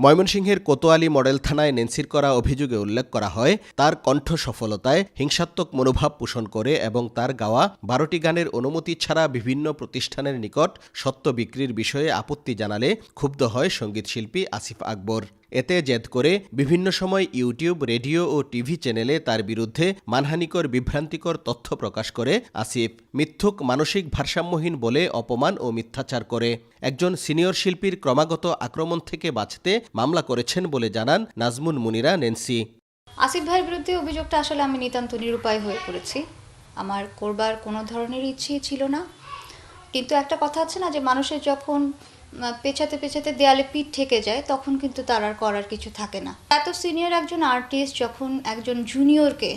ময়মনসিংহের কোতোয়ালি মডেল থানায় নেন্সির করা অভিযোগে উল্লেখ করা হয়, তার কণ্ঠ সফলতায় হিংসাত্মক মনোভাব পোষণ করে এবং তার গাওয়া ১২টি গানের অনুমতি ছাড়া বিভিন্ন প্রতিষ্ঠানের নিকট সত্ত্ব বিক্রির বিষয়ে আপত্তি জানালে ক্ষুব্ধ হয় সঙ্গীতশিল্পী আসিফ আকবর। এতে জেদ করে বিভিন্ন সময় ইউটিউব, রেডিও ও টিভি চ্যানেলে তার বিরুদ্ধে মানহানিকর বিভ্রান্তিকর তথ্য প্রকাশ করে আসিফ। মিথ্যুক, মানসিক ভারসাম্যহীন বলে অপমান ও মিথ্যাচার করে। একজন সিনিয়র শিল্পীর ক্রমাগত আক্রমণ থেকে বাঁচতে মামলা করেছেন বলে জানান নাজমুন মুনিরা নেন্সি। আসিফ ভাইয়ের বিরুদ্ধে অভিযোগটা আসলে আমি নিতান্ত নিরুপায় হয়ে পড়েছি। আমার করবার কোনো ধরনের ইচ্ছেই ছিল না, কিন্তু একটা কথা আছে না যে মানুষের যখন পেছাতে পেছাতে দেয়ালে পিঠ ঠেকে যায় তখন কিন্তু তার আর করার কিছু থাকে না। এত সিনিয়র একজন আর্টিস্ট যখন একজন জুনিয়রকে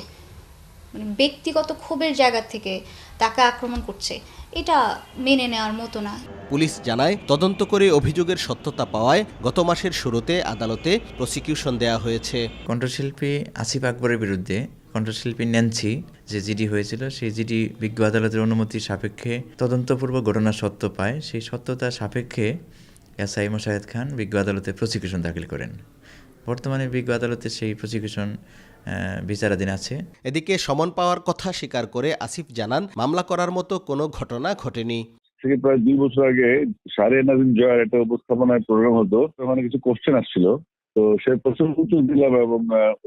ব্যক্তিগত ক্ষোভের জায়গা থেকে তাকে আক্রমণ করছে, এটা মেনে নেওয়ার মতো না। পুলিশ জানায়, তদন্ত করে অভিযোগের সত্যতা পাওয়ায় গত মাসের শুরুতে আদালতে প্রসিকিউশন দেয়া হয়েছে। কণ্ঠশিল্পী আসিফ আকবরের বিরুদ্ধে কণ্ঠশিল্পী ন্যান্সি যে জিডি হয়েছিল, সেই জিডি বিজ্ঞ আদালতের অনুমতি সাপেক্ষে তদন্তপূর্বক ঘটনার সত্য পায়। সেই সত্যতা সাপেক্ষে এসআই মোশাহেদ খান বিজ্ঞ আদালতে প্রসিকিউশন দাখিল করেন। বর্তমানে বিজ্ঞ আদালতে সেই প্রসিকিউশন বিচারাধীন আছে। এদিকে সমন পাওয়ার কথা স্বীকার করে আসিফ জানান, মামলা করার মতো কোনো ঘটনা ঘটেনি। থেকে প্রায় ২ বছর আগে সারে নাজিম জয়ের একটা উপস্থাপনায় প্রোগ্রাম হতো, ওখানে কিছু কোশ্চেন আসছিল, তো সে প্রশ্ন উত্তর দিলাম এবং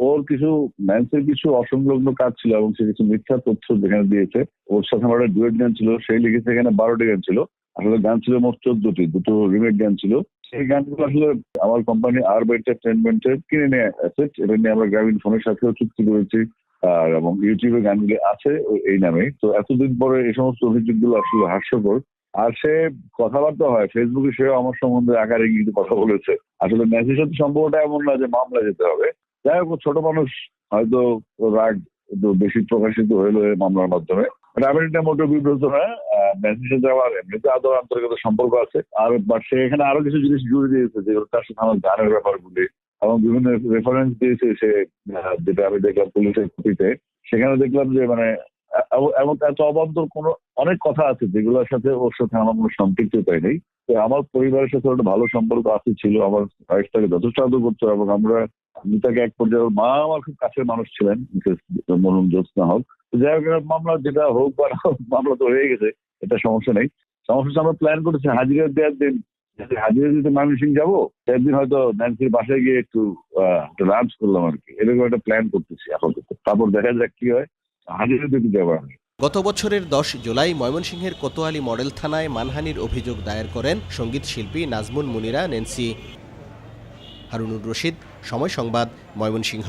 ওর কিছু ন্যান্সির কিছু অসংলগ্ন কাজ ছিল এবং সে কিছু মিথ্যা তথ্য যেখানে দিয়েছে। ওর সাথে আমার একটা ডুয়েট গান ছিল, সেই লিখেছে এখানে ১২টি গান ছিল, আসলে গান ছিল মোট ১৪টি, দুটো রিমেক গান ছিল। সেই গানগুলো আসলে আমার কোম্পানি আরব এন্টারটেইনমেন্টের কিনে নিয়ে অ্যাসেট, এটা নিয়ে আমরা গ্রামীণ ফোনের সাথেও চুক্তি করেছি আর এবং ইউটিউবে গানগুলি আছে এই নামে। তো এতদিন পরে এই সমস্ত অভিযোগগুলো আসলে হাস্যকর। আর সে কথাবার্তা হয় ফেসবুকে, সেও আমার সম্বন্ধে আকারে ইঙ্গিতে কথা বলেছে। আসলে ন্যান্সির সাথে সম্পর্কটা এমন না যে মামলা যেতে হবে। যাই হোক, ছোট মানুষ, হয়তো রাগ একটু বেশি প্রকাশিত হইলো এই মামলার মাধ্যমে। আমি এটা মোটেও বিব্রত না। ন্যান্সির সাথে আমার এমনিতে আদর আন্তরিকতা সম্পর্ক আছে, আর বাট সে এখানে আরো কিছু জিনিস জুড়ে দিয়েছে যেগুলো তার সাথে আমার গানের ব্যাপারগুলি এবং বিভিন্ন রেফারেন্স দিয়েছে সে, যেটা আমি দেখলাম পুলিশের কপিতে। সেখানে দেখলাম যে এমন এত অবান্তর কোনো অনেক কথা আছে যেগুলোর সাথে ওর সাথে আমার কোনো সম্পৃক্ততাই নেই। তো আমার পরিবারের সাথে একটা ভালো সম্পর্ক আছে, ছিল। আমার ওয়াইফটাকে যথেষ্ট আদর করতো এবং আমি তাকে এক পর্যায়ে, মা আমার খুব কাছের মানুষ ছিলেন, মরুম জ্যোৎস্না হোক। যাই হোক, মামলা যেটা হোক বা মামলা তো হয়ে গেছে, এটা সমস্যা নেই। সমস্যা আমরা প্ল্যান করেছি হাজিরা দেওয়ার দিন, হাজিরা দিতে ময়মনসিংহ যাবো, একদিন হয়তো ন্যান্সির বাসায় গিয়ে একটু লাঞ্চ করলাম আর কি, এরকম একটা প্ল্যান করতেছি আপাতত। তারপর দেখা যাক কি হয়, হাজিরা দিতে যাবো আমি। গত বছরের ১০ জুলাই ময়মনসিংহের কোতোয়ালি মডেল থানায় মানহানির অভিযোগ দায়ের করেন সঙ্গীত শিল্পী নাজমুন মুনিরা নেন্সি। হারুনুর রশিদ, সময় সংবাদ, ময়মনসিংহ।